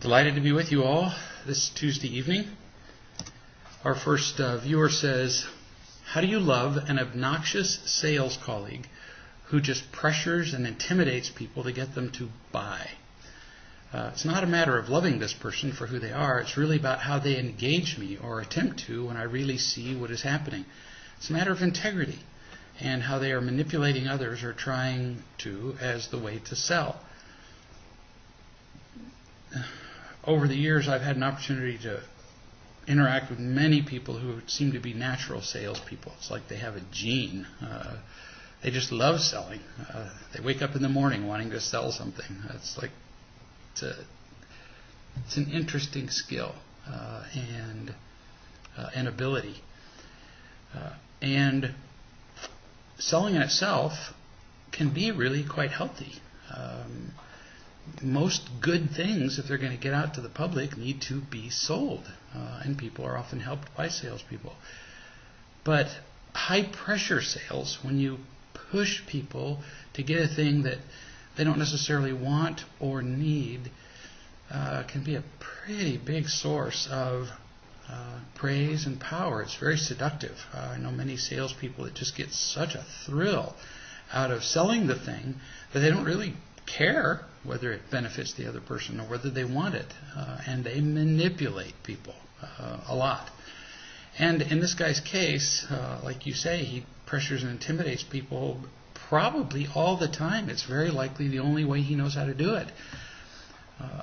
Delighted to be with you all this Tuesday evening. Our first viewer says, how do you love an obnoxious sales colleague who just pressures and intimidates people to get them to buy? It's not a matter of loving this person for who they are. It's really about how they engage me or attempt to when I really see what is happening. It's a matter of integrity and how they are manipulating others or trying to as the way to sell. Over the years, I've had an opportunity to interact with many people who seem to be natural salespeople. It's like they have a gene. They just love selling. They wake up in the morning wanting to sell something. It's an interesting skill and an ability. And selling in itself can be really quite healthy. Most good things, if they're going to get out to the public, need to be sold. And people are often helped by salespeople. But high-pressure sales, when you push people to get a thing that they don't necessarily want or need, can be a pretty big source of praise and power. It's very seductive. I know many salespeople that just get such a thrill out of selling the thing that they don't really care whether it benefits the other person or whether they want it. And they manipulate people a lot. And in this guy's case, like you say, he pressures and intimidates people probably all the time. It's very likely the only way he knows how to do it.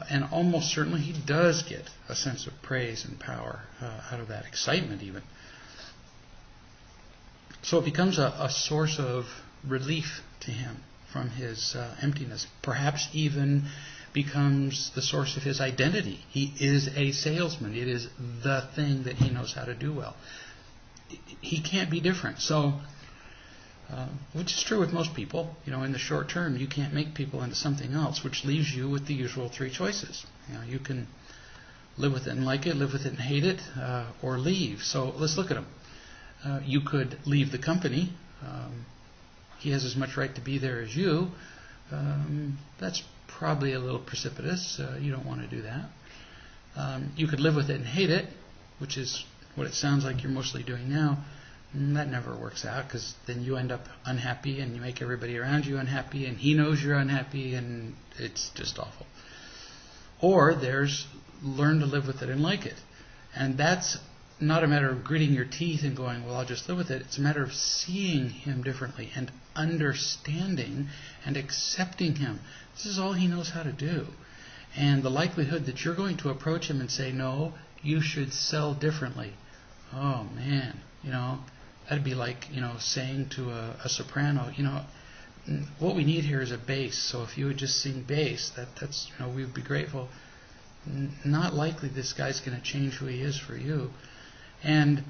And almost certainly he does get a sense of praise and power out of that, excitement even. So it becomes a source of relief to him from his emptiness. Perhaps even becomes the source of his identity. He is a salesman. It is the thing that he knows how to do well. He can't be different. So, which is true with most people. In the short term, you can't make people into something else, which leaves you with the usual three choices. You can live with it and like it, live with it and hate it, or leave. So let's look at him. You could leave the company. He has as much right to be there as you. That's probably a little precipitous. You don't want to do that. You could live with it and hate it, which is what it sounds like you're mostly doing now. That never works out, because then you end up unhappy and you make everybody around you unhappy, and he knows you're unhappy, and it's just awful. Or there's learn to live with it and like it. And that's not a matter of gritting your teeth and going, well, I'll just live with it. It's a matter of seeing him differently and understanding and accepting him. This is all he knows how to do. And the likelihood that you're going to approach him and say, no, you should sell differently. Oh, man, that'd be like, saying to a soprano, what we need here is a bass. So if you would just sing bass, that's we'd be grateful. Not likely this guy's going to change who he is for you. And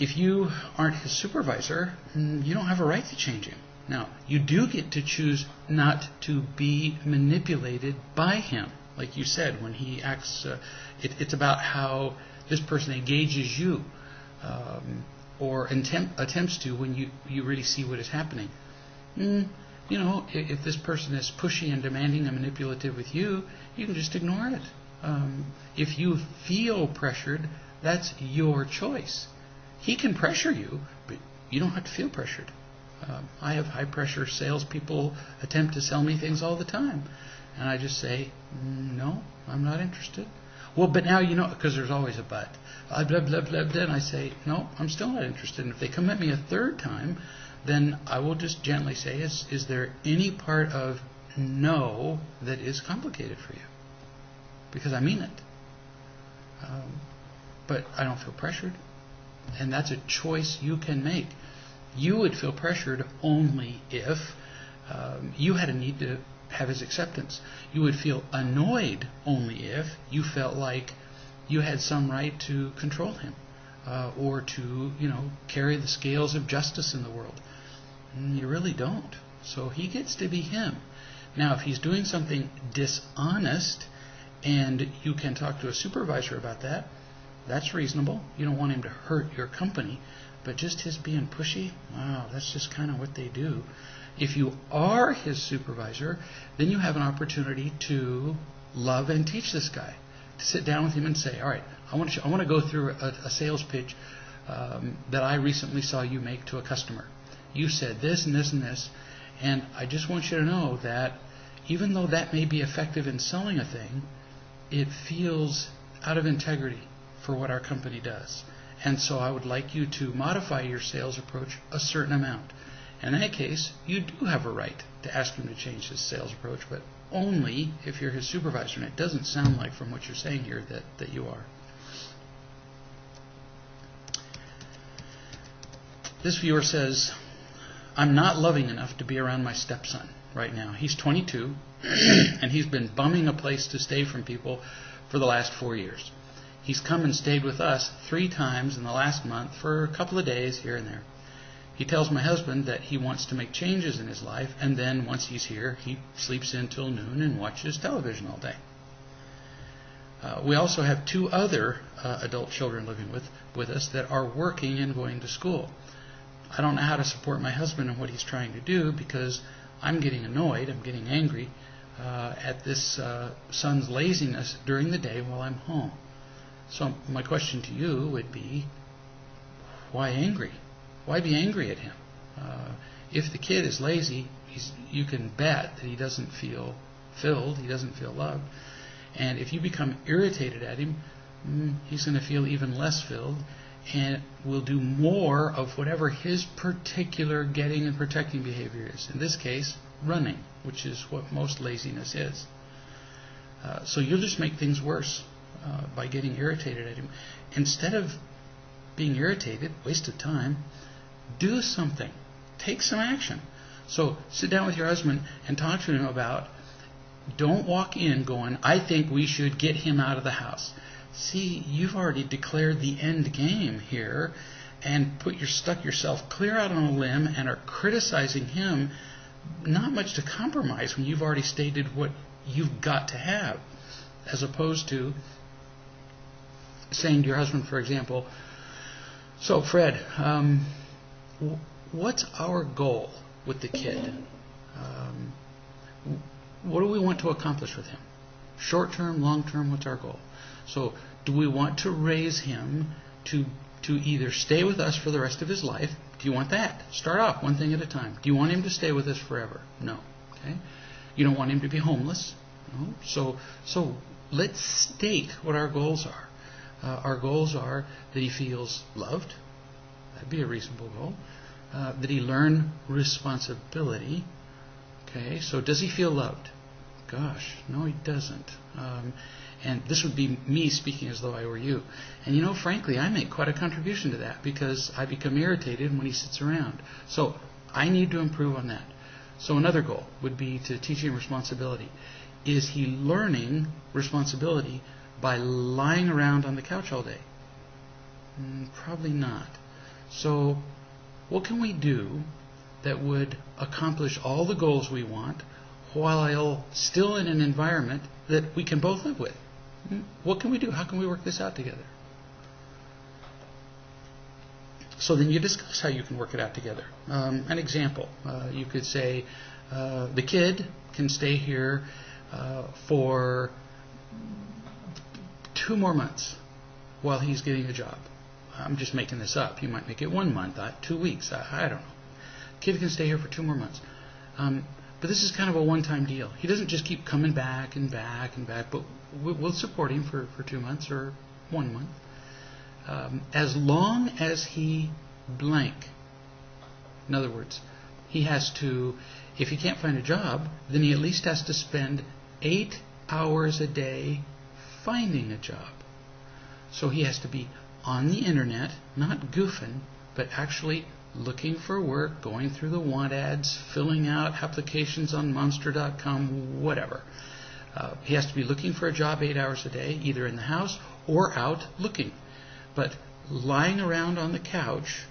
if you aren't his supervisor, you don't have a right to change him. Now, you do get to choose not to be manipulated by him. Like you said, when he acts, it's about how this person engages you, or attempts to when you really see what is happening. If this person is pushy and demanding and manipulative with you, you can just ignore it. If you feel pressured, that's your choice. He can pressure you, but you don't have to feel pressured. I have high-pressure salespeople attempt to sell me things all the time. And I just say, no, I'm not interested. Well, but now because there's always a but. Blah, blah, blah, blah, and I say, no, I'm still not interested. And if they come at me a third time, then I will just gently say, is there any part of no that is complicated for you? Because I mean it. But I don't feel pressured. And that's a choice you can make. You would feel pressured only if you had a need to have his acceptance. You would feel annoyed only if you felt like you had some right to control him or to, carry the scales of justice in the world. You really don't. So he gets to be him. Now, if he's doing something dishonest and you can talk to a supervisor about that, that's reasonable. You don't want him to hurt your company. But just his being pushy, wow, that's just kind of what they do. If you are his supervisor, then you have an opportunity to love and teach this guy. To sit down with him and say, all right, I want to go through a sales pitch that I recently saw you make to a customer. You said this and this and this, and I just want you to know that even though that may be effective in selling a thing, it feels out of integrity for what our company does. And so I would like you to modify your sales approach a certain amount. And in that case, you do have a right to ask him to change his sales approach, but only if you're his supervisor. And it doesn't sound like from what you're saying here that you are. This viewer says, I'm not loving enough to be around my stepson right now. He's 22, and he's been bumming a place to stay from people for the last 4 years. He's come and stayed with us 3 times in the last month for a couple of days here and there. He tells my husband that he wants to make changes in his life, and then once he's here, he sleeps in till noon and watches television all day. We also have 2 other adult children living with us that are working and going to school. I don't know how to support my husband in what he's trying to do because I'm getting annoyed, I'm getting angry at this son's laziness during the day while I'm home. So my question to you would be, why angry? Why be angry at him? If the kid is lazy, you can bet that he doesn't feel filled, he doesn't feel loved. And if you become irritated at him, he's going to feel even less filled and will do more of whatever his particular getting and protecting behavior is. In this case, running, which is what most laziness is. So you'll just make things worse by getting irritated at him. Instead of being irritated, waste of time, do something. Take some action. So sit down with your husband and talk to him about, don't walk in going, I think we should get him out of the house. See, you've already declared the end game here and stuck yourself clear out on a limb and are criticizing him. Not much to compromise when you've already stated what you've got to have, as opposed to saying to your husband, for example, so Fred, what's our goal with the kid? What do we want to accomplish with him? Short term, long term, what's our goal? So do we want to raise him to either stay with us for the rest of his life? Do you want that? Start off one thing at a time. Do you want him to stay with us forever? No. Okay. You don't want him to be homeless? No. So let's state what our goals are. Our goals are that he feels loved. That'd be a reasonable goal. That he learn responsibility. Okay. So does he feel loved? Gosh, no, he doesn't. And this would be me speaking as though I were you. And frankly, I make quite a contribution to that because I become irritated when he sits around. So I need to improve on that. So another goal would be to teach him responsibility. Is he learning responsibility by lying around on the couch all day? Probably not. So what can we do that would accomplish all the goals we want while still in an environment that we can both live with? What can we do? How can we work this out together? So then you discuss how you can work it out together. An example, you could say the kid can stay here for 2 more months while he's getting a job. I'm just making this up. You might make it 1 month, 2 weeks. I don't know. Kid can stay here for 2 more months. But this is kind of a one-time deal. He doesn't just keep coming back and back and back, but we'll support him for 2 months or 1 month. As long as he blank. In other words, he has to, if he can't find a job, then he at least has to spend 8 hours a day finding a job. So he has to be on the internet, not goofing, but actually looking for work, going through the want ads, filling out applications on monster.com, whatever. He has to be looking for a job 8 hours a day, either in the house or out looking. But lying around on the couch,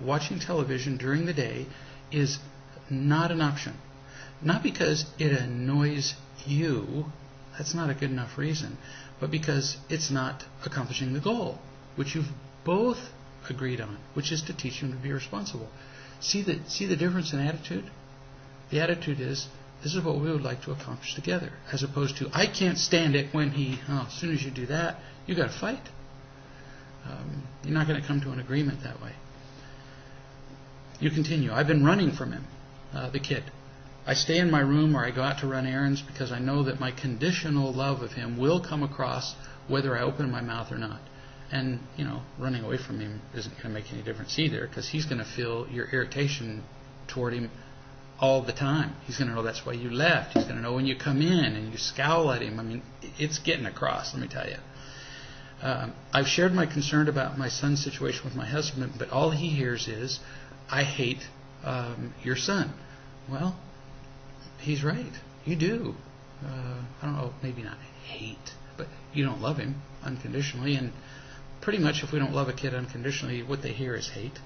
watching television during the day is not an option. Not because it annoys you, that's not a good enough reason, but because it's not accomplishing the goal, which you've both agreed on, which is to teach him to be responsible. See the difference in attitude? the attitude is, this is what we would like to accomplish together, as opposed to, I can't stand it when as soon as you do that, you got to fight. You're not going to come to an agreement that way. You continue. I've been running from him, the kid. I stay in my room or I go out to run errands because I know that my conditional love of him will come across whether I open my mouth or not. And, running away from him isn't going to make any difference either, because he's going to feel your irritation toward him all the time. He's going to know that's why you left. He's going to know when you come in and you scowl at him. I mean, it's getting across, let me tell you. I've shared my concern about my son's situation with my husband, but all he hears is, I hate your son. Well, he's right. You do. I don't know, maybe not hate, but you don't love him unconditionally. And pretty much if we don't love a kid unconditionally, what they hear is hate.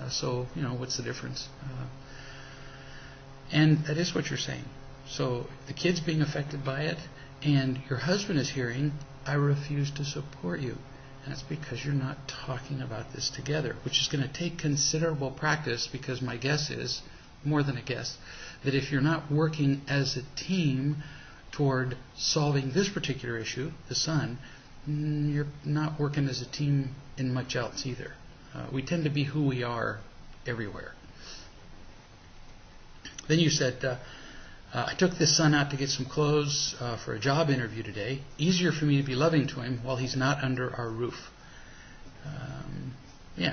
So, what's the difference? And that is what you're saying. So the kid's being affected by it, and your husband is hearing, I refuse to support you. And it's because you're not talking about this together, which is going to take considerable practice, because my guess is, more than a guess, that if you're not working as a team toward solving this particular issue, the son, you're not working as a team in much else either. We tend to be who we are everywhere. Then you said, I took this son out to get some clothes for a job interview today. Easier for me to be loving to him while he's not under our roof.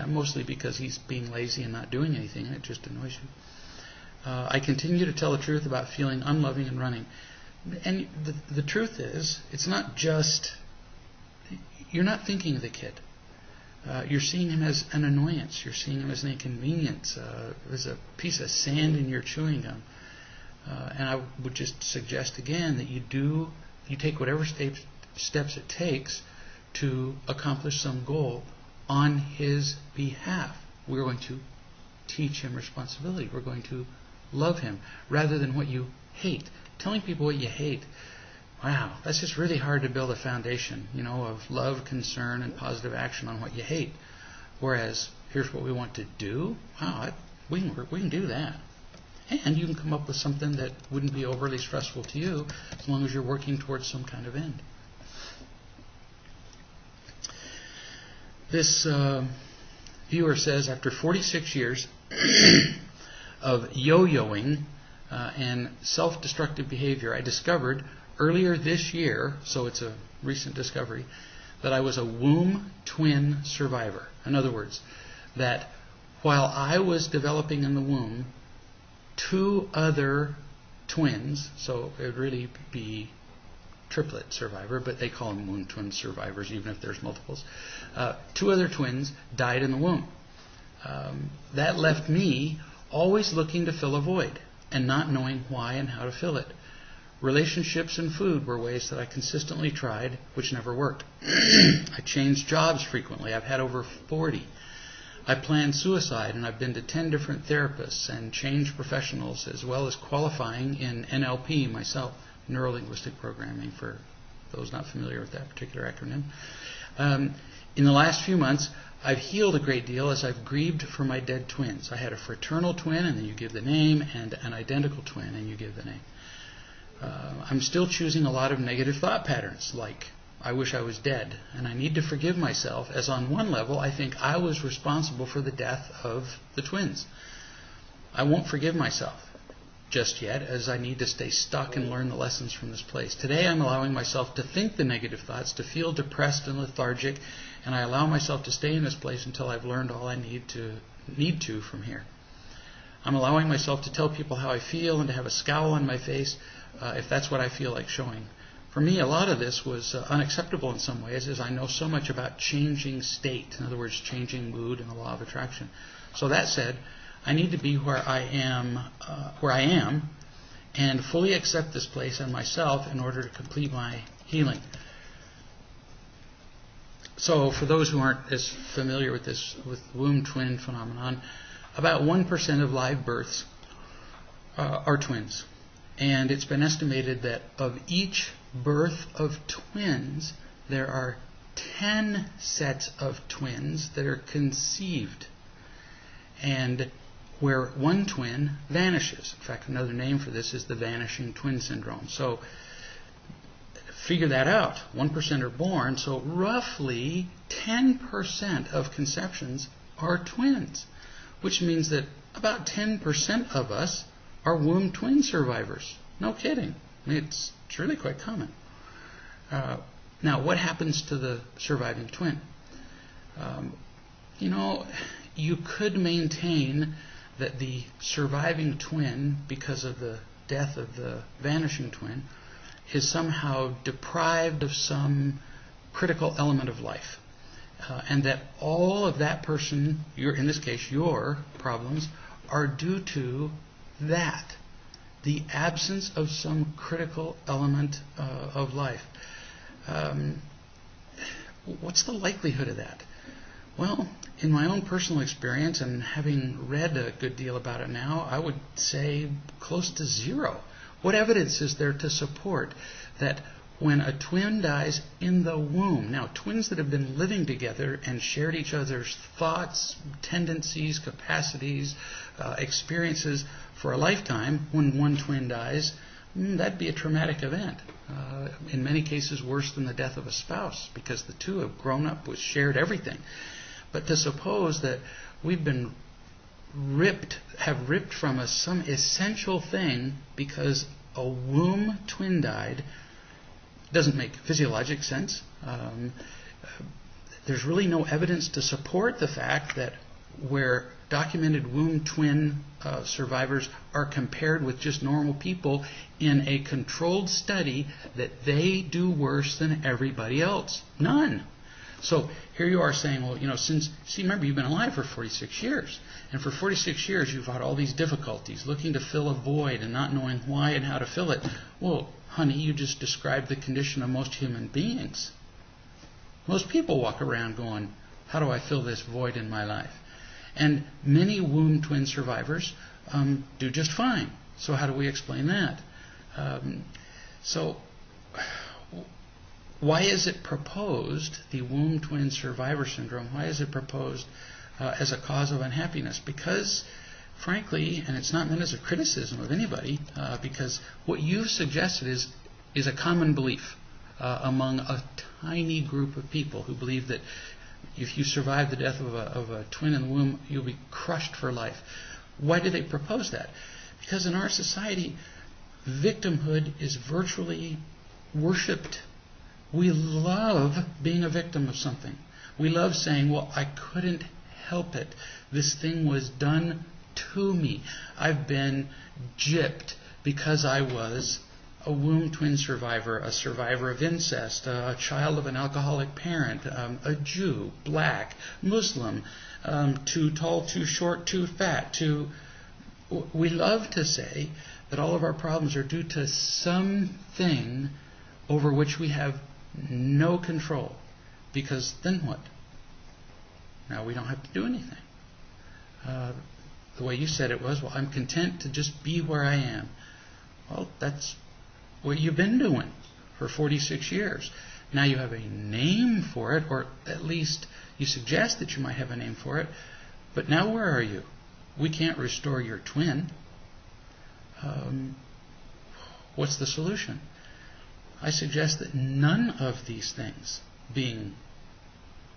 Mostly because he's being lazy and not doing anything, and it just annoys you. I continue to tell the truth about feeling unloving and running. And the truth is, it's not just, you're not thinking of the kid. You're seeing him as an annoyance. You're seeing him as an inconvenience. There's a piece of sand in your chewing gum. And I would just suggest again that you take whatever steps it takes to accomplish some goal on his behalf. We're going to teach him responsibility. We're going to love him rather than what you hate. Telling people what you hate, wow, that's just really hard to build a foundation, of love, concern, and positive action on what you hate. Whereas, here's what we want to do. Wow, we can do that. And you can come up with something that wouldn't be overly stressful to you as long as you're working towards some kind of end. This viewer says, after 46 years of yo-yoing and self-destructive behavior, I discovered earlier this year, so it's a recent discovery, that I was a womb twin survivor. In other words, that while I was developing in the womb, two other twins, so it would really be triplet survivor, but they call them womb twin survivors even if there's multiples. Two other twins died in the womb. That left me always looking to fill a void and not knowing why and how to fill it. Relationships and food were ways that I consistently tried, which never worked. I changed jobs frequently. I've had over 40. I planned suicide, and I've been to 10 different therapists and changed professionals, as well as qualifying in NLP myself, Neuro-Linguistic Programming, for those not familiar with that particular acronym. In the last few months, I've healed a great deal as I've grieved for my dead twins. I had a fraternal twin, and then you give the name, and an identical twin, and you give the name. I'm still choosing a lot of negative thought patterns, like, I wish I was dead, and I need to forgive myself, as on one level I think I was responsible for the death of the twins. I won't forgive myself just yet, as I need to stay stuck and learn the lessons from this place. Today I'm allowing myself to think the negative thoughts, to feel depressed and lethargic, and I allow myself to stay in this place until I've learned all I need to from here. I'm allowing myself to tell people how I feel and to have a scowl on my face if that's what I feel like showing. For me, a lot of this was unacceptable in some ways, as I know so much about changing state, in other words, changing mood and the law of attraction. So that said, I need to be where I am, and fully accept this place and myself in order to complete my healing. So for those who aren't as familiar with this, with womb twin phenomenon, about 1% of live births are twins. And it's been estimated that of each birth of twins, there are 10 sets of twins that are conceived. And where one twin vanishes. In fact, another name for this is the vanishing twin syndrome. So figure that out. 1% are born, so roughly 10% of conceptions are twins, which means that about 10% of us are womb twin survivors. No kidding. I mean, it's really quite common. Now, what happens to the surviving twin? You could maintain that the surviving twin, because of the death of the vanishing twin, is somehow deprived of some critical element of life. And that all of that person, in this case your problems, are due to that, the absence of some critical element of life. What's the likelihood of that? Well, in my own personal experience, and having read a good deal about it now, I would say close to zero. What evidence is there to support that when a twin dies in the womb, now twins that have been living together and shared each other's thoughts, tendencies, capacities, experiences for a lifetime, when one twin dies, that'd be a traumatic event. In many cases worse than the death of a spouse, because the two have grown up with shared everything. But to suppose that we've been have ripped from us some essential thing because a womb twin died doesn't make physiologic sense. There's really no evidence to support the fact that where documented womb twin survivors are compared with just normal people in a controlled study, that they do worse than everybody else. None. So here you are saying, well, remember, you've been alive for 46 years. And for 46 years, you've had all these difficulties, looking to fill a void and not knowing why and how to fill it. Well, honey, you just described the condition of most human beings. Most people walk around going, how do I fill this void in my life? And many womb twin survivors do just fine. So how do we explain that? Why is it proposed, the womb twin survivor syndrome, why is it proposed as a cause of unhappiness? Because, frankly, and it's not meant as a criticism of anybody, because what you've suggested is a common belief among a tiny group of people who believe that if you survive the death of a twin in the womb, you'll be crushed for life. Why do they propose that? Because in our society, victimhood is virtually worshipped. We love being a victim of something. We love saying, well, I couldn't help it. This thing was done to me. I've been gypped because I was a womb twin survivor, a survivor of incest, a child of an alcoholic parent, a Jew, black, Muslim, too tall, too short, too fat. We love to say that all of our problems are due to something over which we have no control. Because then what? Now we don't have to do anything. The way you said it was, well, I'm content to just be where I am. Well, that's what you've been doing for 46 years. Now you have a name for it, or at least you suggest that you might have a name for it. But now where are you? We can't restore your twin. What's the solution? I suggest that none of these things, being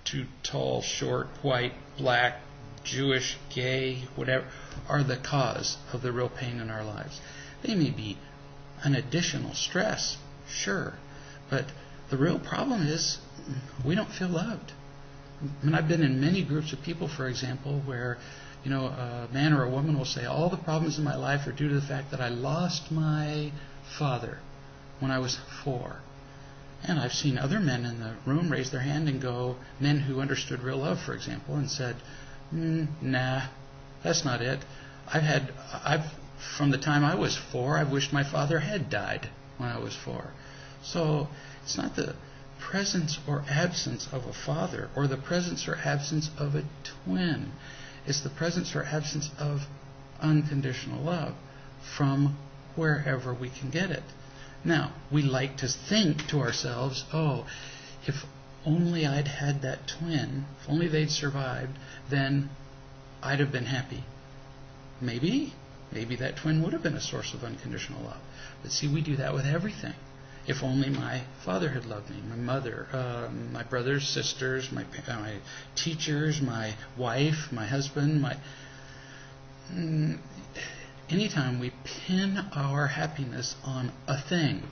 too tall, short, white, black, Jewish, gay, whatever, are the cause of the real pain in our lives. They may be an additional stress, sure, but the real problem is we don't feel loved. I mean, I've been in many groups of people, for example, where a man or a woman will say, all the problems in my life are due to the fact that I lost my father when I was 4. And I've seen other men in the room raise their hand and go, men who understood real love, for example, and said, nah, that's not it. From the time I was 4, I've wished my father had died when I was 4. So it's not the presence or absence of a father or the presence or absence of a twin. It's the presence or absence of unconditional love from wherever we can get it. Now, we like to think to ourselves, oh, if only I'd had that twin, if only they'd survived, then I'd have been happy. maybe that twin would have been a source of unconditional love. But see, we do that with everything. If only my father had loved me, my mother, my brothers, sisters, my teachers, my wife, my husband, anytime we pin our happiness on a thing,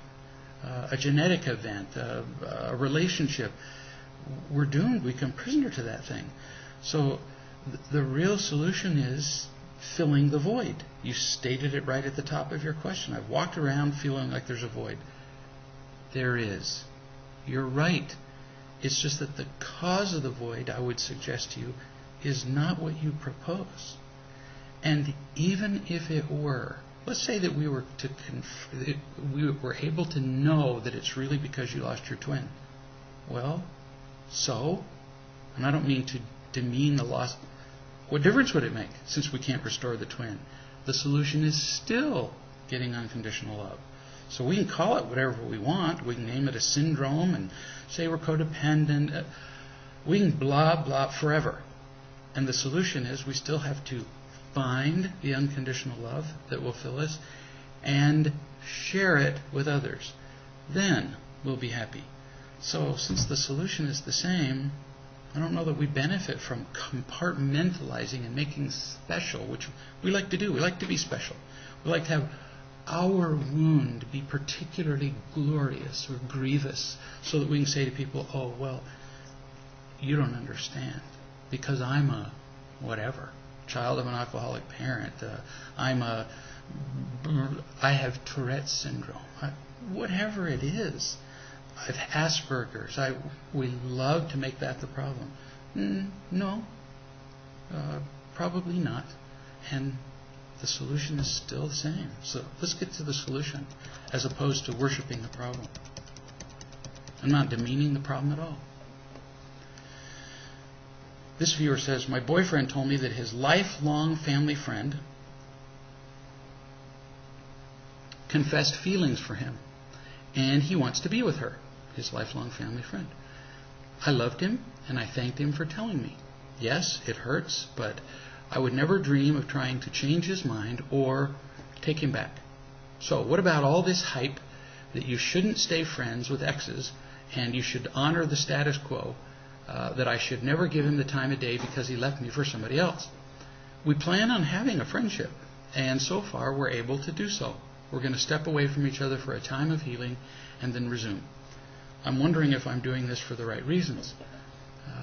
a genetic event, a relationship, we're doomed. We become prisoner to that thing. So the real solution is filling the void. You stated it right at the top of your question. I've walked around feeling like there's a void. There is. You're right. It's just that the cause of the void, I would suggest to you, is not what you propose. And even if it were, let's say that we were able to know that it's really because you lost your twin. Well, so, and I don't mean to demean the loss. What difference would it make since we can't restore the twin? The solution is still getting unconditional love. So we can call it whatever we want. We can name it a syndrome and say we're codependent. We can blah, blah forever. And the solution is we still have to find the unconditional love that will fill us and share it with others. Then we'll be happy. So since the solution is the same, I don't know that we benefit from compartmentalizing and making special, which we like to do. We like to be special. We like to have our wound be particularly glorious or grievous so that we can say to people, oh, well, you don't understand because I'm a whatever, child of an alcoholic parent. I have Tourette's syndrome. Whatever it is. I have Asperger's. We love to make that the problem. No, probably not. And the solution is still the same. So let's get to the solution as opposed to worshiping the problem. I'm not demeaning the problem at all. This viewer says, my boyfriend told me that his lifelong family friend confessed feelings for him, and he wants to be with her, his lifelong family friend. I loved him, and I thanked him for telling me. Yes, it hurts, but I would never dream of trying to change his mind or take him back. So what about all this hype that you shouldn't stay friends with exes and you should honor the status quo, that I should never give him the time of day because he left me for somebody else? We plan on having a friendship, and so far we're able to do so. We're going to step away from each other for a time of healing and then resume. I'm wondering if I'm doing this for the right reasons.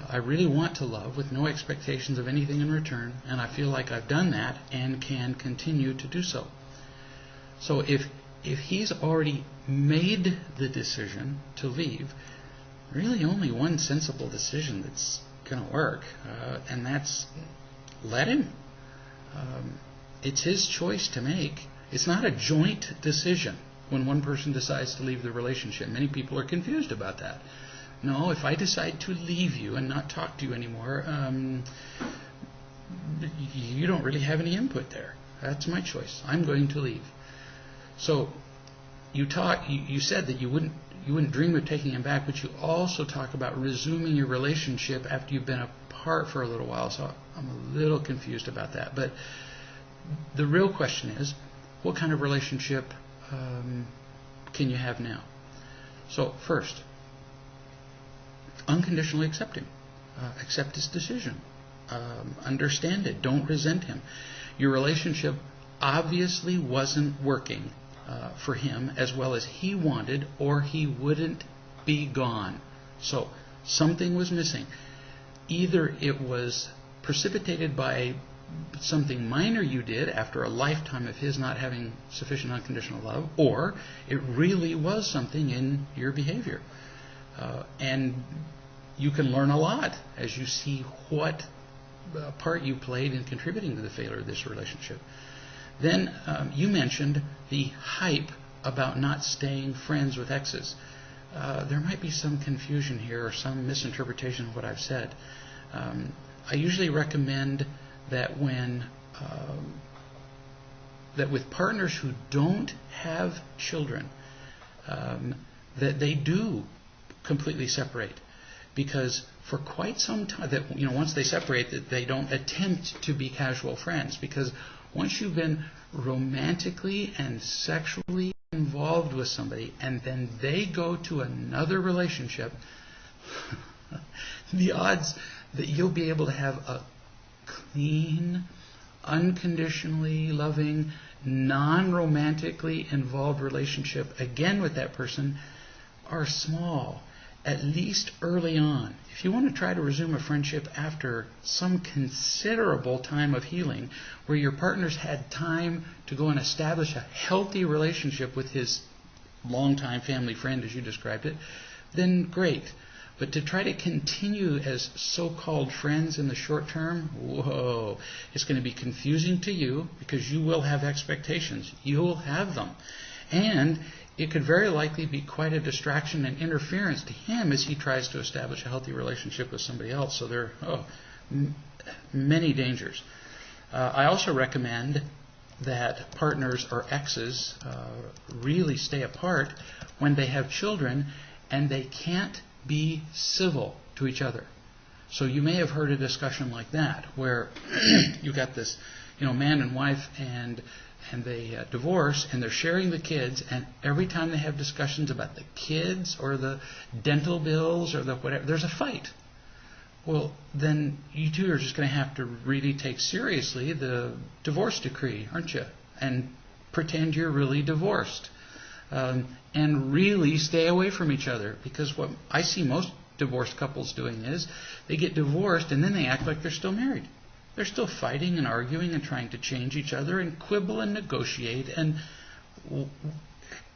I really want to love with no expectations of anything in return, and I feel like I've done that and can continue to do so. So if he's already made the decision to leave, really only one sensible decision that's going to work, and that's let him. It's his choice to make. It's not a joint decision when one person decides to leave the relationship. Many people are confused about that. No, if I decide to leave you and not talk to you anymore, you don't really have any input there. That's my choice. I'm going to leave. So you said that you wouldn't dream of taking him back, but you also talk about resuming your relationship after you've been apart for a little while. So I'm a little confused about that. But the real question is, what kind of relationship can you have now? So first, unconditionally accept him. Accept his decision. Understand it. Don't resent him. Your relationship obviously wasn't working for him as well as he wanted, or he wouldn't be gone. So something was missing. Either it was precipitated by something minor you did after a lifetime of his not having sufficient unconditional love, or it really was something in your behavior. And you can learn a lot as you see what part you played in contributing to the failure of this relationship. Then you mentioned the hype about not staying friends with exes. There might be some confusion here or some misinterpretation of what I've said. I usually recommend that that with partners who don't have children, that they do completely separate, because for quite some time, that once they separate, that they don't attempt to be casual friends, because Once you've been romantically and sexually involved with somebody, and then they go to another relationship, the odds that you'll be able to have a clean, unconditionally loving, non-romantically involved relationship again with that person are small, at least early on. If you want to try to resume a friendship after some considerable time of healing, where your partner's had time to go and establish a healthy relationship with his longtime family friend, as you described it, then great. But to try to continue as so-called friends in the short term, whoa, it's going to be confusing to you because you will have expectations. You'll have them. And it could very likely be quite a distraction and interference to him as he tries to establish a healthy relationship with somebody else. So there are many dangers. I also recommend that partners or exes really stay apart when they have children and they can't be civil to each other. So you may have heard a discussion like that where you got this, man and wife and they divorce and they're sharing the kids, and every time they have discussions about the kids or the dental bills or the whatever, there's a fight. Well, then you two are just going to have to really take seriously the divorce decree, aren't you? And pretend you're really divorced. And really stay away from each other. Because what I see most divorced couples doing is they get divorced and then they act like they're still married. They're still fighting and arguing and trying to change each other and quibble and negotiate. And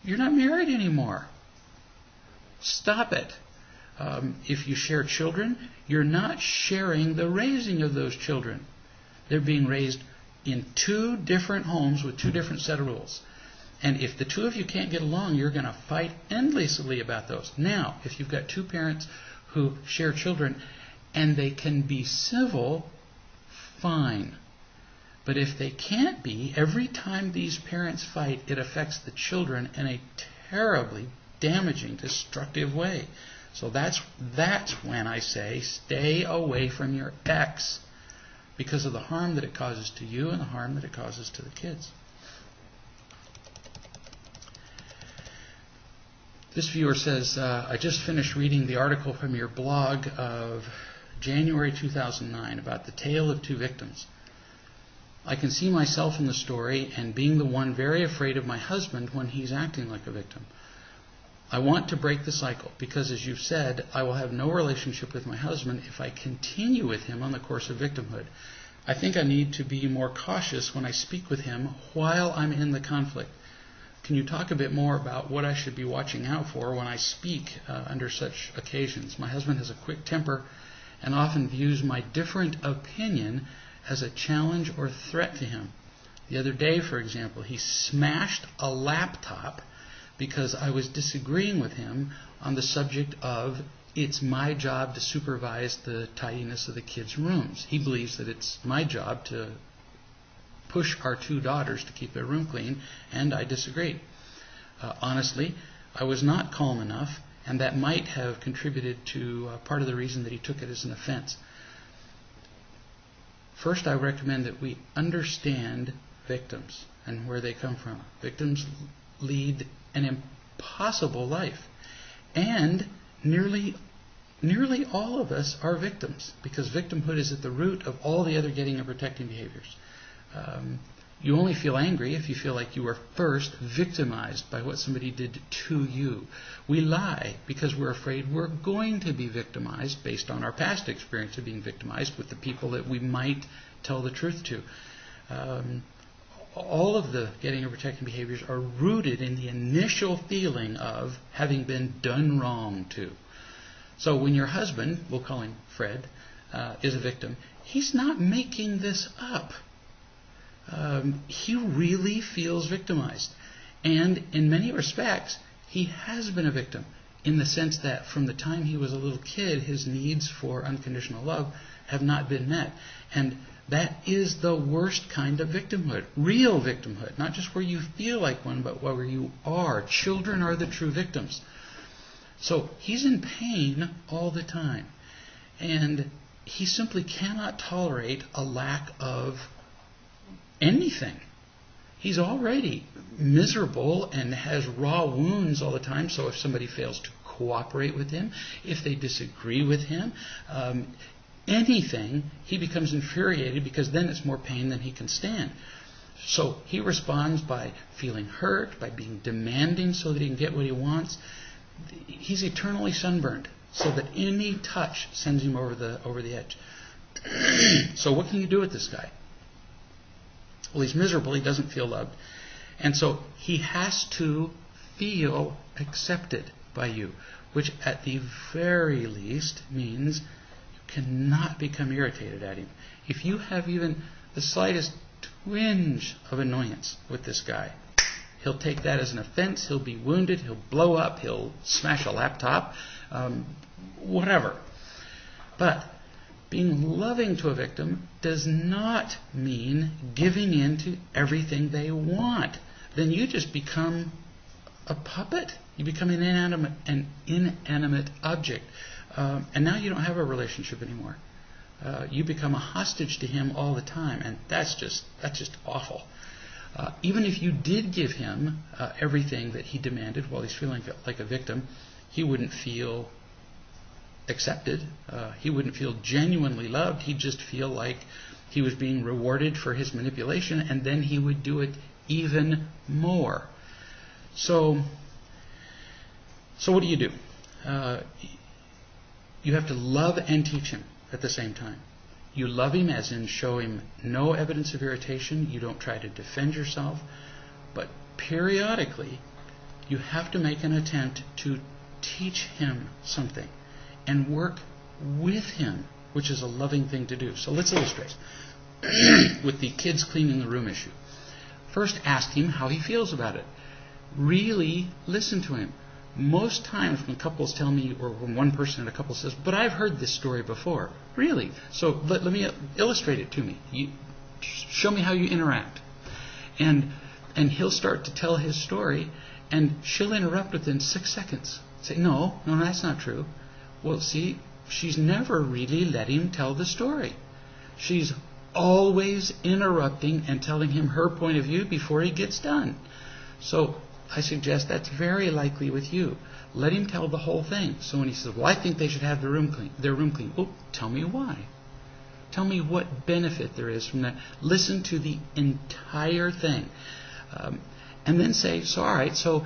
you're not married anymore. Stop it. If you share children, you're not sharing the raising of those children. They're being raised in two different homes with two different set of rules. And if the two of you can't get along, you're going to fight endlessly about those. Now, if you've got two parents who share children and they can be civil, fine. But if they can't be, every time these parents fight, it affects the children in a terribly damaging, destructive way. So that's when I say stay away from your ex because of the harm that it causes to you and the harm that it causes to the kids. This viewer says, I just finished reading the article from your blog of January 2009 about the tale of two victims. I can see myself in the story and being the one very afraid of my husband when he's acting like a victim. I want to break the cycle because, as you've said, I will have no relationship with my husband if I continue with him on the course of victimhood. I think I need to be more cautious when I speak with him while I'm in the conflict. Can you talk a bit more about what I should be watching out for when I speak under such occasions? My husband has a quick temper and often views my different opinion as a challenge or threat to him. The other day, for example, he smashed a laptop because I was disagreeing with him on the subject of it's my job to supervise the tidiness of the kids' rooms. He believes that it's my job to push our two daughters to keep their room clean, and I disagree. Honestly, I was not calm enough, and that might have contributed to part of the reason that he took it as an offense. First, I recommend that we understand victims and where they come from. Victims lead an impossible life, and nearly all of us are victims, because victimhood is at the root of all the other getting and protecting behaviors. You only feel angry if you feel like you were first victimized by what somebody did to you. We lie because we're afraid we're going to be victimized based on our past experience of being victimized with the people that we might tell the truth to. All of the getting and protecting behaviors are rooted in the initial feeling of having been done wrong to. So when your husband, we'll call him Fred, is a victim, he's not making this up. He really feels victimized. And in many respects, he has been a victim in the sense that from the time he was a little kid, his needs for unconditional love have not been met. And that is the worst kind of victimhood. Real victimhood. Not just where you feel like one, but where you are. Children are the true victims. So he's in pain all the time. And he simply cannot tolerate a lack of anything. He's already miserable and has raw wounds all the time. So if somebody fails to cooperate with him, if they disagree with him, anything, he becomes infuriated because then it's more pain than he can stand. So he responds by feeling hurt, by being demanding so that he can get what he wants. He's eternally sunburned, so that any touch sends him over the edge. So what can you do with this guy? Well, he's miserable. He doesn't feel loved. And so he has to feel accepted by you, which at the very least means you cannot become irritated at him. If you have even the slightest twinge of annoyance with this guy, he'll take that as an offense. He'll be wounded. He'll blow up. He'll smash a laptop. Whatever. But being loving to a victim does not mean giving in to everything they want. Then you just become a puppet. You become an inanimate object. And now you don't have a relationship anymore. You become a hostage to him all the time, and that's just awful. Even if you did give him everything that he demanded while he's feeling like a victim, he wouldn't feel accepted. He wouldn't feel genuinely loved. He'd just feel like he was being rewarded for his manipulation, and then he would do it even more. So what do? You have to love and teach him at the same time. You love him as in show him no evidence of irritation. You don't try to defend yourself. But periodically, you have to make an attempt to teach him something and work with him, which is a loving thing to do. So let's illustrate with the kids cleaning the room issue. First, ask him how he feels about it. Really listen to him. Most times when couples tell me, or when one person in a couple says, but I've heard this story before. Really? So let me illustrate it to me. Show me how you interact. And he'll start to tell his story, and she'll interrupt within 6 seconds. Say, no, that's not true. Well, see, she's never really let him tell the story. She's always interrupting and telling him her point of view before he gets done. So I suggest that's very likely with you. Let him tell the whole thing. So when he says, well, I think they should have their room clean. Well, tell me why. Tell me what benefit there is from that. Listen to the entire thing. And then say, so all right, so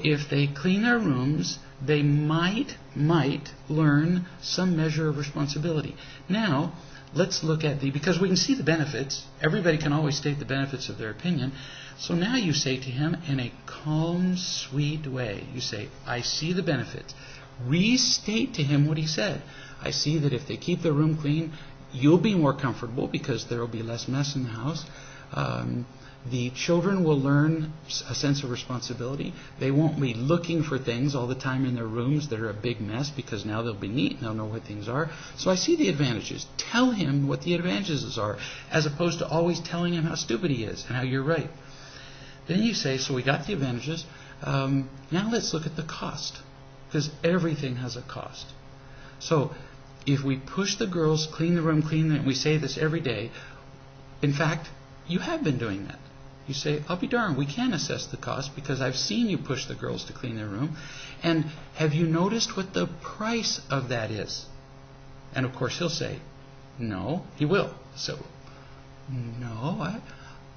if they clean their rooms, they might learn some measure of responsibility. Now, let's look at because we can see the benefits. Everybody can always state the benefits of their opinion. So now you say to him in a calm, sweet way, you say, I see the benefits. Restate to him what he said. I see that if they keep their room clean, you'll be more comfortable because there will be less mess in the house. The children will learn a sense of responsibility. They won't be looking for things all the time in their rooms that are a big mess because now they'll be neat and they'll know what things are. So I see the advantages. Tell him what the advantages are, as opposed to always telling him how stupid he is and how you're right. Then you say, so we got the advantages. Now let's look at the cost, because everything has a cost. So if we push the girls, clean the room, and we say this every day, in fact, you have been doing that. You say, I'll be darned, we can assess the cost because I've seen you push the girls to clean their room. And have you noticed what the price of that is? And of course he'll say, no, he will. So, no,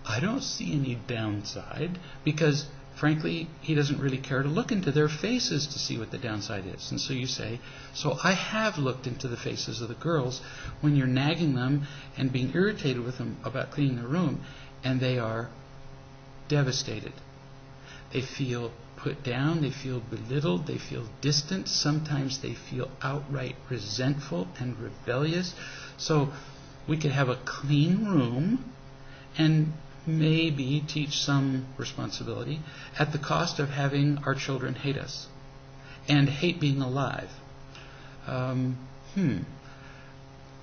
I don't see any downside because, frankly, he doesn't really care to look into their faces to see what the downside is. And so you say, so I have looked into the faces of the girls when you're nagging them and being irritated with them about cleaning their room, and they are devastated. They feel put down, they feel belittled, they feel distant, sometimes they feel outright resentful and rebellious. So we could have a clean room and maybe teach some responsibility at the cost of having our children hate us and hate being alive.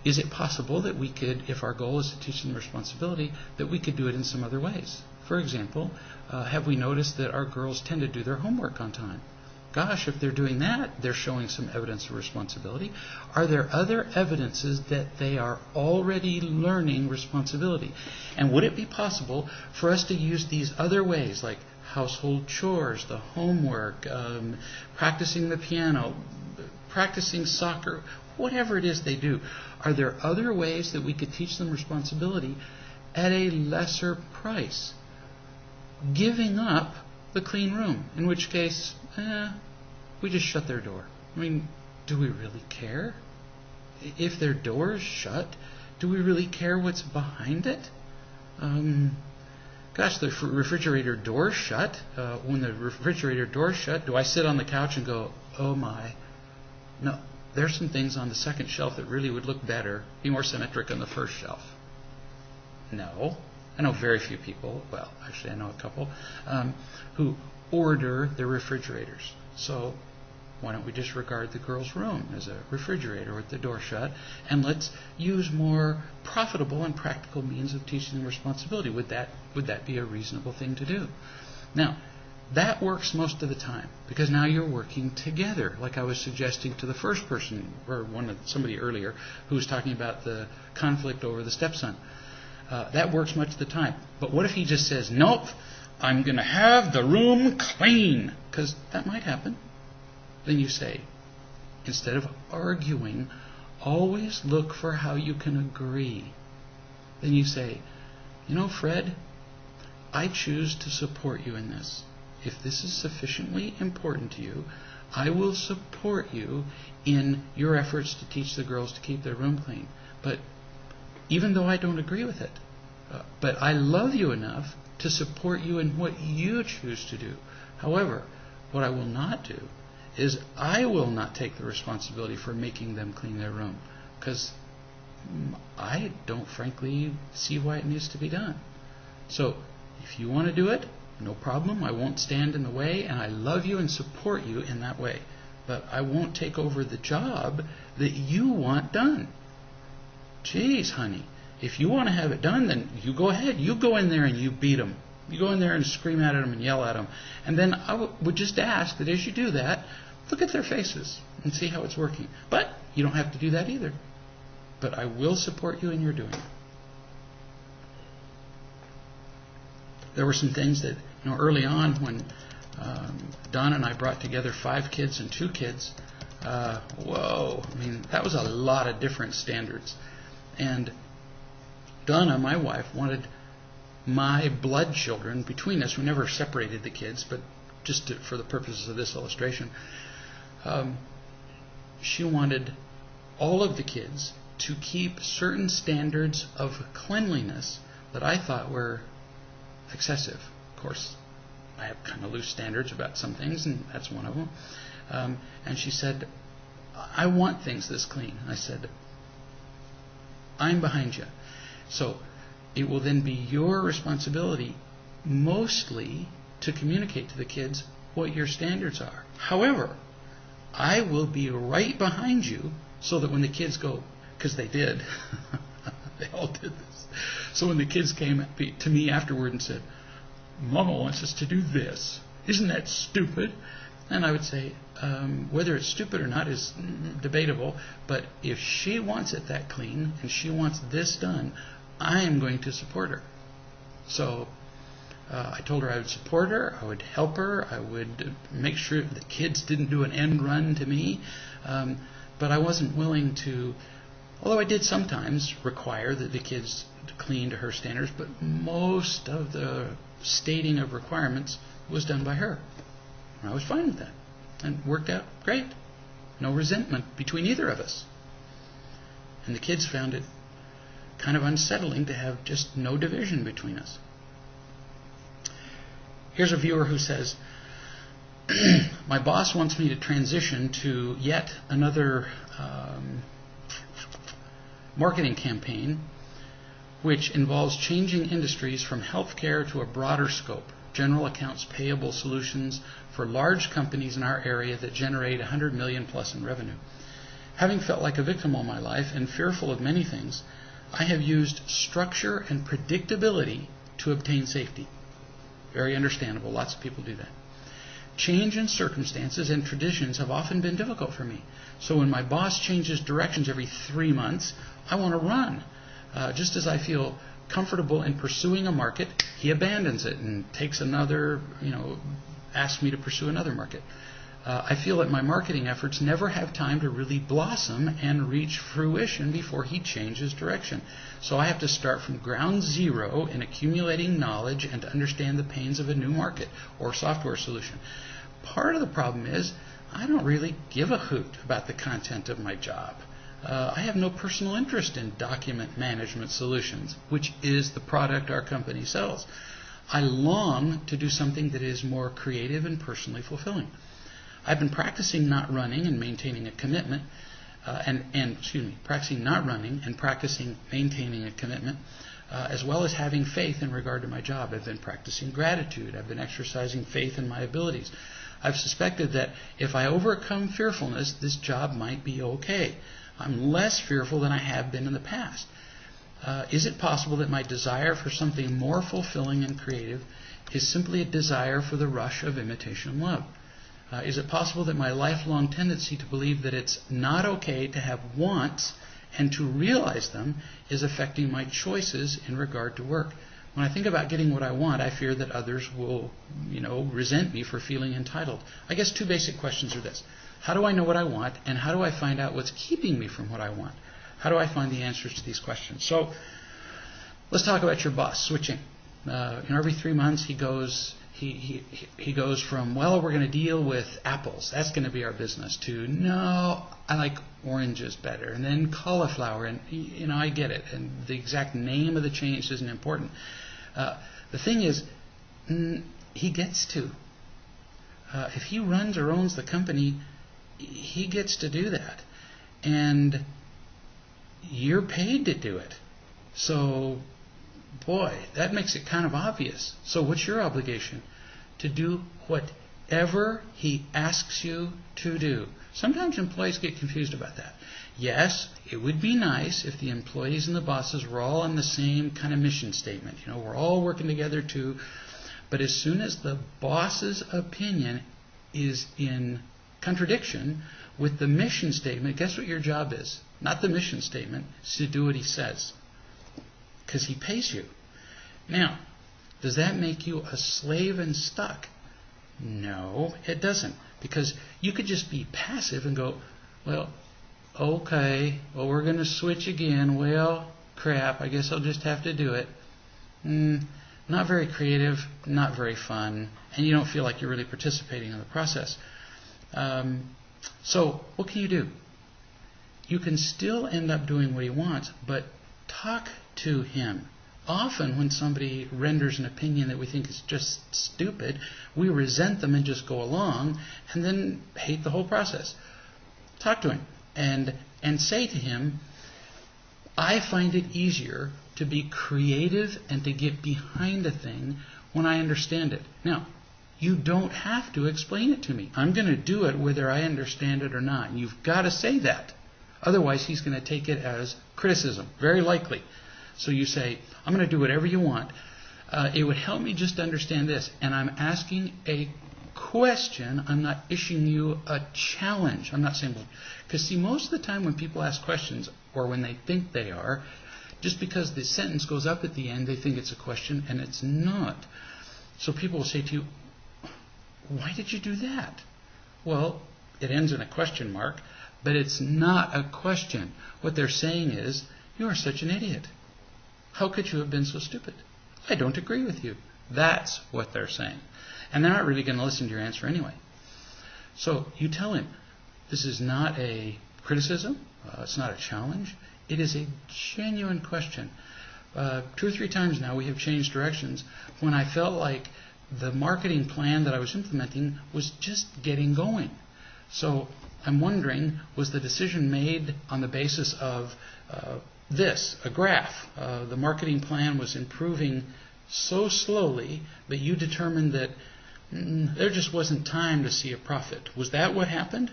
Is it possible that we could, if our goal is to teach them responsibility, that we could do it in some other ways? For example, have we noticed that our girls tend to do their homework on time? Gosh, if they're doing that, they're showing some evidence of responsibility. Are there other evidences that they are already learning responsibility? And would it be possible for us to use these other ways, like household chores, the homework, practicing the piano, practicing soccer, whatever it is they do? Are there other ways that we could teach them responsibility at a lesser price? Giving up the clean room, in which case, we just shut their door. I mean, do we really care? If their door is shut, do we really care what's behind it? Gosh, the refrigerator door's shut. When the refrigerator door's shut, do I sit on the couch and go, oh my? No, there's some things on the second shelf that really would look better, be more symmetric on the first shelf. No. I know very few people, well, actually I know a couple, who order their refrigerators. So why don't we just regard the girls' room as a refrigerator with the door shut, and let's use more profitable and practical means of teaching them responsibility? Would that be a reasonable thing to do? Now, that works most of the time, because now you're working together, like I was suggesting to the first person, or somebody earlier, who was talking about the conflict over the stepson. That works much of the time. But what if he just says, nope, I'm going to have the room clean? Because that might happen. Then you say, instead of arguing, always look for how you can agree. Then you say, you know, Fred, I choose to support you in this. If this is sufficiently important to you, I will support you in your efforts to teach the girls to keep their room clean. But even though I don't agree with it, but I love you enough to support you in what you choose to do. However, what I will not do is I will not take the responsibility for making them clean their room, because I don't frankly see why it needs to be done. So if you want to do it, no problem. I won't stand in the way, and I love you and support you in that way. But I won't take over the job that you want done. Geez, honey, if you want to have it done, then you go ahead. You go in there and you beat them. You go in there and scream at them and yell at them. And then I would just ask that as you do that, look at their faces and see how it's working. But you don't have to do that either. But I will support you in your doing it. There were some things that, early on when Don and I brought together 5 kids and 2 kids, whoa, I mean, that was a lot of different standards. And Donna, my wife, wanted my blood children between us. We never separated the kids, but just for the purposes of this illustration, she wanted all of the kids to keep certain standards of cleanliness that I thought were excessive. Of course, I have kind of loose standards about some things, and that's one of them. And she said, I want things this clean. I said, I'm behind you. So it will then be your responsibility mostly to communicate to the kids what your standards are. However, I will be right behind you so that when the kids go, because they did, they all did this. So when the kids came to me afterward and said, Mama wants us to do this. Isn't that stupid? And I would say, whether it's stupid or not is debatable, but if she wants it that clean and she wants this done, I am going to support her. So I told her I would support her, I would help her, I would make sure the kids didn't do an end run to me, but I wasn't willing to, although I did sometimes require that the kids clean to her standards, but most of the stating of requirements was done by her. I was fine with that, and worked out great. No resentment between either of us. And the kids found it kind of unsettling to have just no division between us. Here's a viewer who says, my boss wants me to transition to yet another marketing campaign which involves changing industries from healthcare to a broader scope. General accounts payable solutions for large companies in our area that generate 100 million plus in revenue. Having felt like a victim all my life and fearful of many things, I have used structure and predictability to obtain safety. Very understandable. Lots of people do that. change in circumstances and traditions have often been difficult for me. So when my boss changes directions every 3 months, I want to run. Just as I feel comfortable in pursuing a market, he abandons it and takes another, asks me to pursue another market. I feel that my marketing efforts never have time to really blossom and reach fruition before he changes direction. So I have to start from ground zero in accumulating knowledge and to understand the pains of a new market or software solution. Part of the problem is I don't really give a hoot about the content of my job. I have no personal interest in document management solutions, which is the product our company sells. I long to do something that is more creative and personally fulfilling. I've been practicing not running and maintaining a commitment, practicing not running and practicing maintaining a commitment, as well as having faith in regard to my job. I've been practicing gratitude. I've been exercising faith in my abilities. I've suspected that if I overcome fearfulness, this job might be okay. I'm less fearful than I have been in the past. Is it possible that my desire for something more fulfilling and creative is simply a desire for the rush of imitation love? Is it possible that my lifelong tendency to believe that it's not okay to have wants and to realize them is affecting my choices in regard to work? When I think about getting what I want, I fear that others will, resent me for feeling entitled. I guess 2 basic questions are this. How do I know what I want, and how do I find out what's keeping me from what I want? How do I find the answers to these questions? So let's talk about your boss, switching. Every 3 months he goes from, well, we're going to deal with apples. That's going to be our business, to, no, I like oranges better. And then cauliflower. And, I get it. And the exact name of the change isn't important. The thing is, he gets to. If he runs or owns the company, he gets to do that. And you're paid to do it. So, boy, that makes it kind of obvious. So what's your obligation? To do whatever he asks you to do. Sometimes employees get confused about that. Yes, it would be nice if the employees and the bosses were all on the same kind of mission statement. We're all working together too. But as soon as the boss's opinion is in contradiction with the mission statement, guess what your job is? Not the mission statement, it's to do what he says. Because he pays you. Now, does that make you a slave and stuck? No, it doesn't. Because you could just be passive and go, well, okay, well, we're going to switch again. Well, crap, I guess I'll just have to do it. Not very creative, not very fun, and you don't feel like you're really participating in the process. So what can you do? You can still end up doing what he wants, but talk to him. Often when somebody renders an opinion that we think is just stupid, we resent them and just go along and then hate the whole process. Talk to him and say to him, I find it easier to be creative and to get behind a thing when I understand it. Now, you don't have to explain it to me. I'm going to do it whether I understand it or not. And you've got to say that. Otherwise, he's going to take it as criticism, very likely. So you say, I'm going to do whatever you want. It would help me just to understand this. And I'm asking a question. I'm not issuing you a challenge. I'm not saying, well, because see, most of the time when people ask questions, or when they think they are, just because the sentence goes up at the end, they think it's a question, and it's not. So people will say to you, why did you do that? Well, it ends in a question mark, but it's not a question. What they're saying is, you are such an idiot. How could you have been so stupid? I don't agree with you. That's what they're saying. And they're not really going to listen to your answer anyway. So you tell him, this is not a criticism. It's not a challenge. It is a genuine question. 2 or 3 times now we have changed directions when I felt like the marketing plan that I was implementing was just getting going. So I'm wondering, was the decision made on the basis of a graph? The marketing plan was improving so slowly that you determined that there just wasn't time to see a profit. Was that what happened?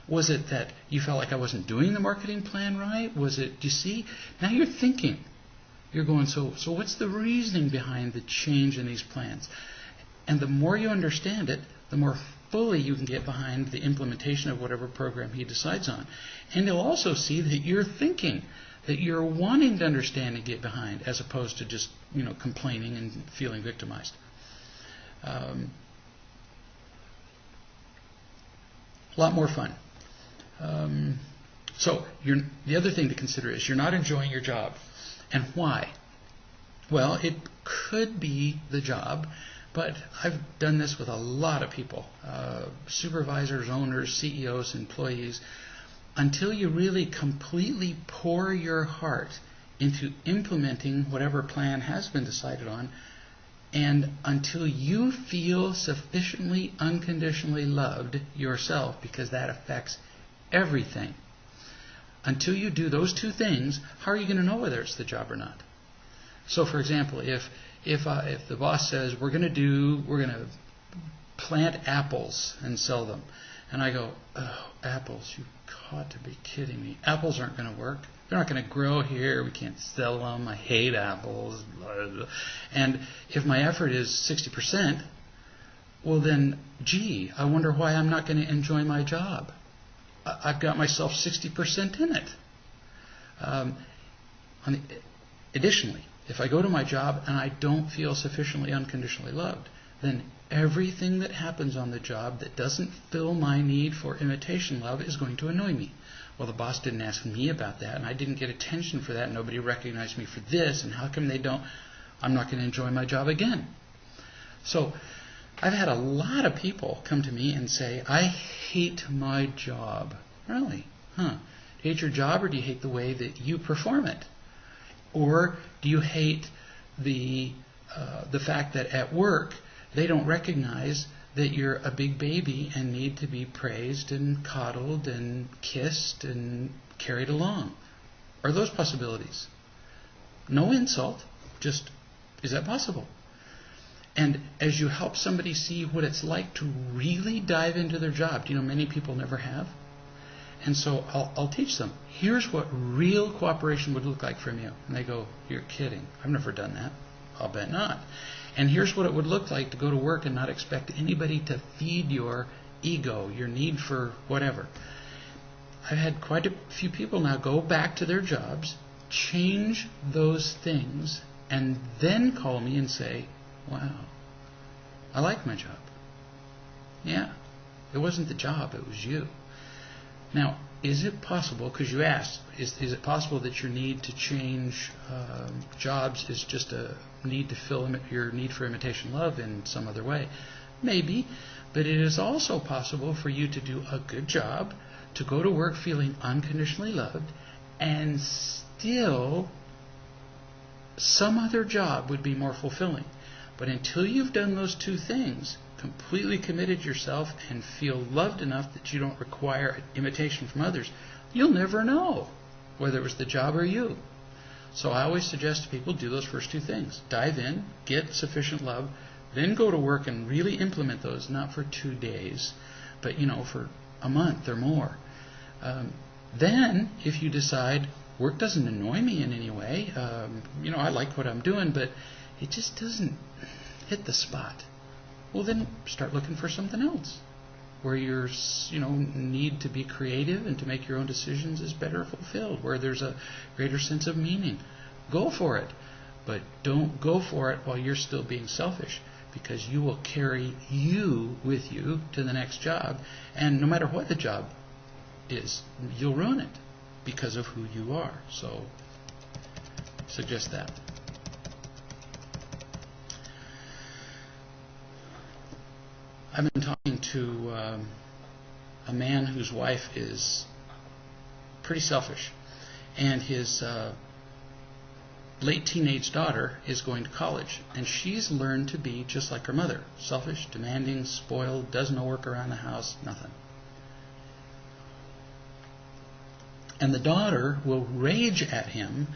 Was it that you felt like I wasn't doing the marketing plan right? Was it, do you see? Now you're thinking. You're going, so what's the reasoning behind the change in these plans? And the more you understand it, the more fully you can get behind the implementation of whatever program he decides on. And he'll also see that you're thinking, that you're wanting to understand and get behind, as opposed to just, complaining and feeling victimized. A lot more fun. So the other thing to consider is you're not enjoying your job. And why? Well, it could be the job, but I've done this with a lot of people, supervisors, owners, CEOs, employees. Until you really completely pour your heart into implementing whatever plan has been decided on, and until you feel sufficiently unconditionally loved yourself, because that affects everything. Until you do those two things, how are you going to know whether it's the job or not? So, for example, if the boss says we're going to plant apples and sell them, and I go, oh, apples, you've got to be kidding me. Apples aren't going to work. They're not going to grow here. We can't sell them. I hate apples. Blah, blah, blah. And if my effort is 60%, well then, gee, I wonder why I'm not going to enjoy my job. I've got myself 60% in it. Additionally, if I go to my job and I don't feel sufficiently unconditionally loved, then everything that happens on the job that doesn't fill my need for imitation love is going to annoy me. Well, the boss didn't ask me about that, and I didn't get attention for that, and nobody recognized me for this, and how come they don't? I'm not going to enjoy my job again. So I've had a lot of people come to me and say, I hate my job. Really? Do you hate your job, or do you hate the way that you perform it? Or do you hate the fact that at work they don't recognize that you're a big baby and need to be praised and coddled and kissed and carried along? Are those possibilities? No insult, just, is that possible? And as you help somebody see what it's like to really dive into their job, many people never have. And so I'll teach them, here's what real cooperation would look like from you. And they go, you're kidding. I've never done that. I'll bet not. And here's what it would look like to go to work and not expect anybody to feed your ego, your need for whatever. I've had quite a few people now go back to their jobs, change those things, and then call me and say, wow, I like my job. Yeah, it wasn't the job, it was you. Now, is it possible, because you asked, is it possible that your need to change jobs is just a need to fill your need for imitation love in some other way? Maybe, but it is also possible for you to do a good job, to go to work feeling unconditionally loved, and still some other job would be more fulfilling. But until you've done those two things, completely committed yourself and feel loved enough that you don't require imitation from others, you'll never know whether it was the job or you. So I always suggest to people, do those first two things. Dive in, get sufficient love, then go to work and really implement those, not for 2 days, but for a month or more. Then, if you decide work doesn't annoy me in any way, I like what I'm doing, but it just doesn't hit the spot. Well, then start looking for something else where your need to be creative and to make your own decisions is better fulfilled, where there's a greater sense of meaning. Go for it, but don't go for it while you're still being selfish, because you will carry you with you to the next job, and no matter what the job is, you'll ruin it because of who you are. So suggest that. I've been talking to a man whose wife is pretty selfish, and his late teenage daughter is going to college, and she's learned to be just like her mother, selfish, demanding, spoiled, does no work around the house, nothing. And the daughter will rage at him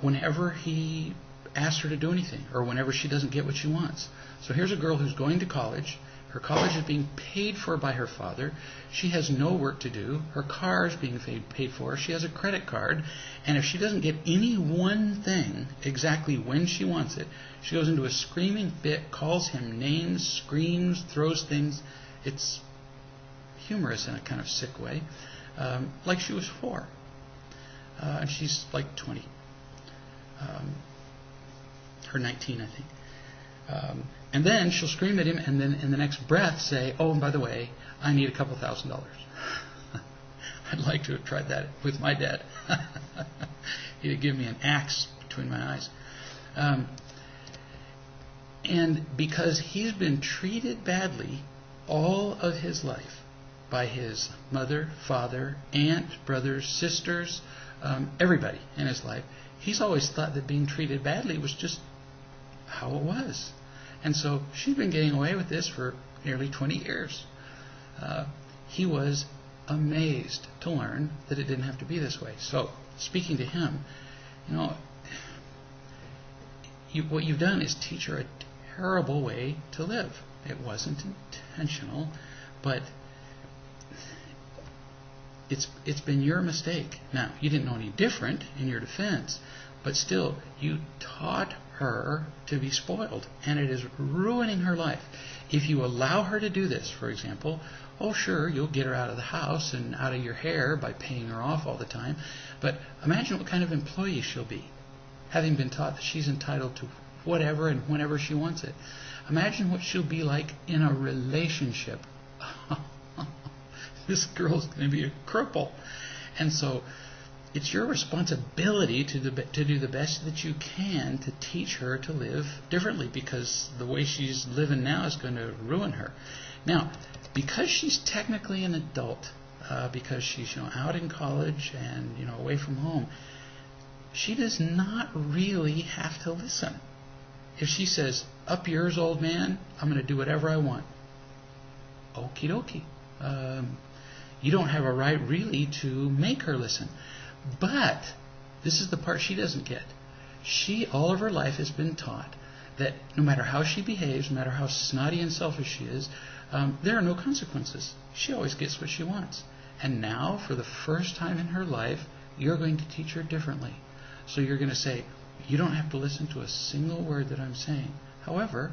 whenever he asks her to do anything, or whenever she doesn't get what she wants. So here's a girl who's going to college, Her college is being paid for by her father. She has no work to do. Her car is being paid for. She has a credit card. And if she doesn't get any one thing exactly when she wants it, she goes into a screaming fit, calls him names, screams, throws things. It's humorous in a kind of sick way, like she was 4. And she's like 20. Or 19, I think. And then she'll scream at him and then in the next breath say, oh, and by the way, I need a couple $1,000s. I'd like to have tried that with my dad. He'd have given me an axe between my eyes. And because he's been treated badly all of his life by his mother, father, aunt, brothers, sisters, everybody in his life, he's always thought that being treated badly was just how it was. And so she's been getting away with this for nearly 20 years. He was amazed to learn that it didn't have to be this way. So, speaking to him, what you've done is teach her a terrible way to live. It wasn't intentional, but it's been your mistake. Now, you didn't know any different in your defense, but still, you taught her to be spoiled, and it is ruining her life. If you allow her to do this, for example, oh sure, you'll get her out of the house and out of your hair by paying her off all the time, but imagine what kind of employee she'll be, having been taught that she's entitled to whatever and whenever she wants it. Imagine what she'll be like in a relationship. This girl's going to be a cripple. And so it's your responsibility to do the best that you can to teach her to live differently, because the way she's living now is going to ruin her. Now, because she's technically an adult, because she's out in college and away from home, she does not really have to listen. If she says, "Up yours, old man, I'm going to do whatever I want," okie dokie. You don't have a right really to make her listen. But this is the part she doesn't get. She, all of her life, has been taught that no matter how she behaves, no matter how snotty and selfish she is, there are no consequences. She always gets what she wants. And now, for the first time in her life, you're going to teach her differently. So you're going to say, you don't have to listen to a single word that I'm saying. However,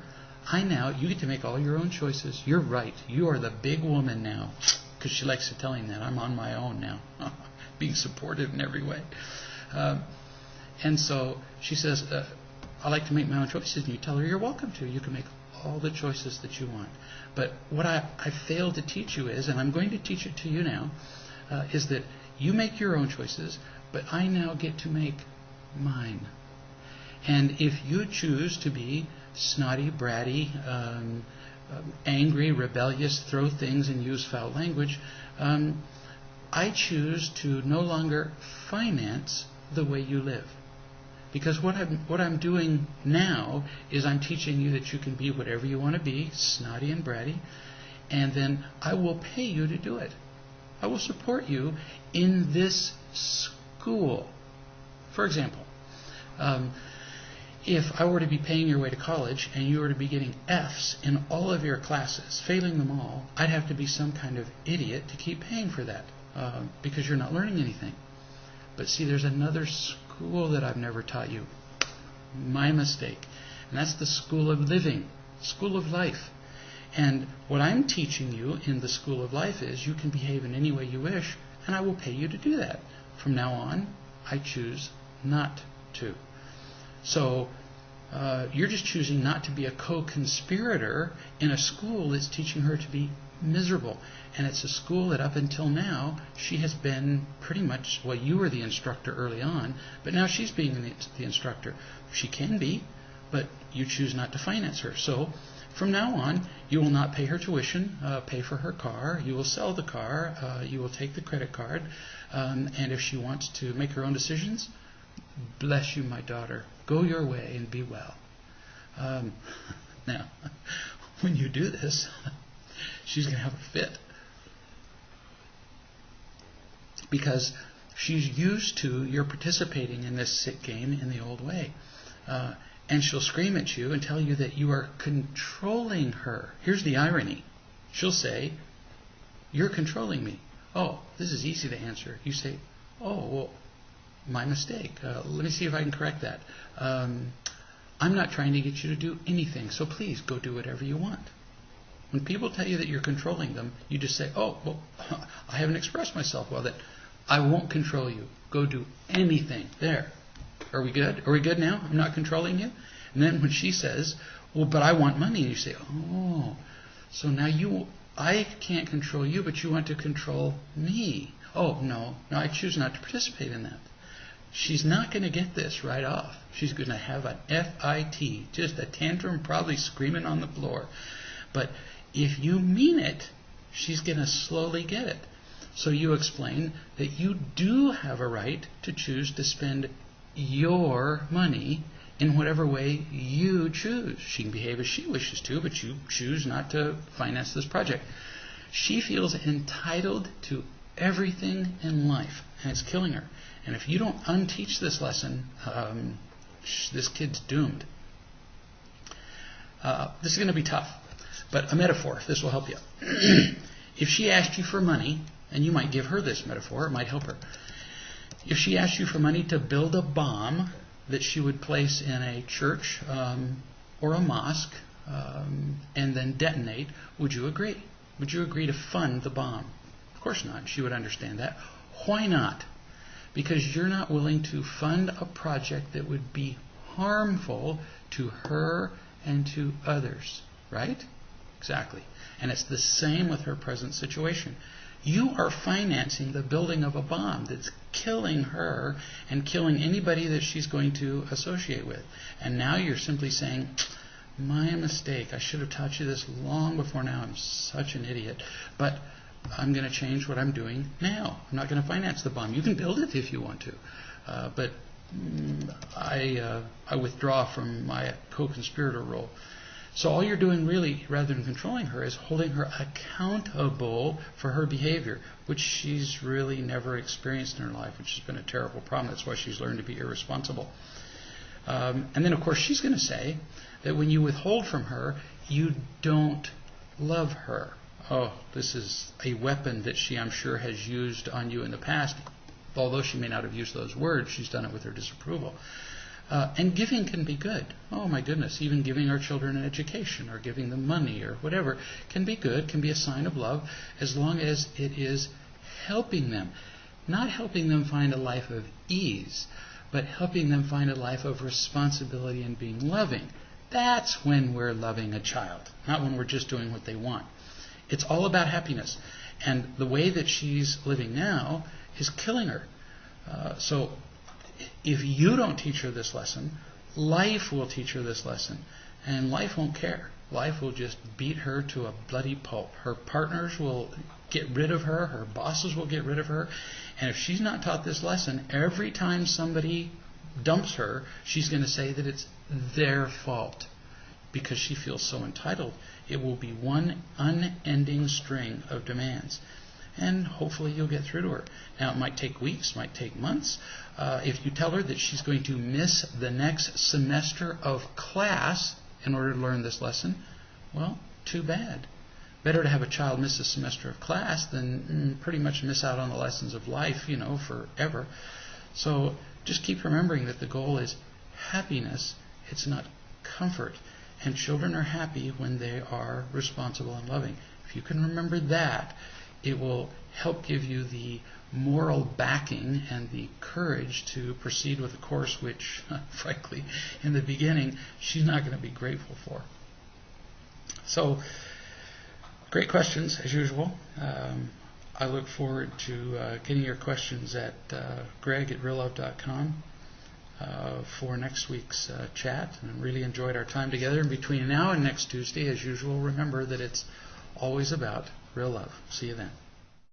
you get to make all your own choices. You're right. You are the big woman now. Because she likes to tell him that. I'm on my own now. Being supportive in every way. And so she says, I like to make my own choices. And you tell her you're welcome to. You can make all the choices that you want. But what I failed to teach you is, and I'm going to teach it to you now, is that you make your own choices, but I now get to make mine. And if you choose to be snotty, bratty, angry, rebellious, throw things and use foul language, I choose to no longer finance the way you live. Because what I'm doing now is I'm teaching you that you can be whatever you want to be, snotty and bratty, and then I will pay you to do it. I will support you in this school. For example, if I were to be paying your way to college and you were to be getting Fs in all of your classes, failing them all, I'd have to be some kind of idiot to keep paying for that, because you're not learning anything. But see, there's another school that I've never taught you. My mistake. And that's the school of living, school of life. And what I'm teaching you in the school of life is you can behave in any way you wish, and I will pay you to do that. From now on, I choose not to. So you're just choosing not to be a co-conspirator in a school that's teaching her to be miserable. And it's a school that up until now, she has been pretty much, well, you were the instructor early on, but now she's being the instructor. She can be, but you choose not to finance her. So from now on, you will not pay her tuition, pay for her car, you will sell the car, you will take the credit card, and if she wants to make her own decisions, bless you, my daughter. Go your way and be well. Now, when you do this, she's going to have a fit. Because she's used to your participating in this sick game in the old way. And she'll scream at you and tell you that you are controlling her. Here's the irony. She'll say, "You're controlling me." Oh, this is easy to answer. You say, "Oh, well, my mistake. Let me see if I can correct that. I'm not trying to get you to do anything, so please go do whatever you want." When people tell you that you're controlling them, you just say, "Oh, well, I haven't expressed myself well. That I won't control you. Go do anything." There. Are we good? Are we good now? I'm not controlling you? And then when she says, "Well, but I want money," and you say, "Oh, so now I can't control you, but you want to control me." Oh, no, I choose not to participate in that. She's not going to get this right off. She's going to have an FIT, just a tantrum, probably screaming on the floor. But if you mean it, she's going to slowly get it. So you explain that you do have a right to choose to spend your money in whatever way you choose. She can behave as she wishes to, but you choose not to finance this project. She feels entitled to everything in life, and it's killing her. And if you don't unteach this lesson, this kid's doomed. This is going to be tough, but a metaphor, this will help you. If she asked you for money, and you might give her this metaphor, it might help her. If she asked you for money to build a bomb that she would place in a church or a mosque and then detonate, would you agree? Would you agree to fund the bomb? Of course not. She would understand that. Why not? Because you're not willing to fund a project that would be harmful to her and to others. Right? Exactly. And it's the same with her present situation. You are financing the building of a bomb that's killing her and killing anybody that she's going to associate with. And now you're simply saying, "My mistake. I should have taught you this long before now. I'm such an idiot. But I'm going to change what I'm doing now. I'm not going to finance the bomb. You can build it if you want to. But I withdraw from my co-conspirator role." So all you're doing really, rather than controlling her, is holding her accountable for her behavior, which she's really never experienced in her life, which has been a terrible problem. That's why she's learned to be irresponsible. And then, of course, she's going to say that when you withhold from her, you don't love her. Oh, this is a weapon that she, I'm sure, has used on you in the past. Although she may not have used those words, she's done it with her disapproval. And giving can be good. Oh my goodness, even giving our children an education or giving them money or whatever can be good, can be a sign of love, as long as it is helping them. Not helping them find a life of ease, but helping them find a life of responsibility and being loving. That's when we're loving a child, not when we're just doing what they want. It's all about happiness. And the way that she's living now is killing her. So if you don't teach her this lesson, life will teach her this lesson. And life won't care. Life will just beat her to a bloody pulp. Her partners will get rid of her. Her bosses will get rid of her. And if she's not taught this lesson, every time somebody dumps her, she's going to say that it's their fault because she feels so entitled. It will be one unending string of demands. And hopefully you'll get through to her. Now, it might take weeks, might take months. If you tell her that she's going to miss the next semester of class in order to learn this lesson, well, too bad. Better to have a child miss a semester of class than pretty much miss out on the lessons of life, forever. So just keep remembering that the goal is happiness. It's not comfort. And children are happy when they are responsible and loving. If you can remember that, it will help give you the moral backing and the courage to proceed with a course which, frankly, in the beginning, she's not going to be grateful for. So, great questions, as usual. I look forward to getting your questions at greg@reallove.com for next week's chat. And I really enjoyed our time together. And between now and next Tuesday, as usual, remember that it's always about real love. See you then.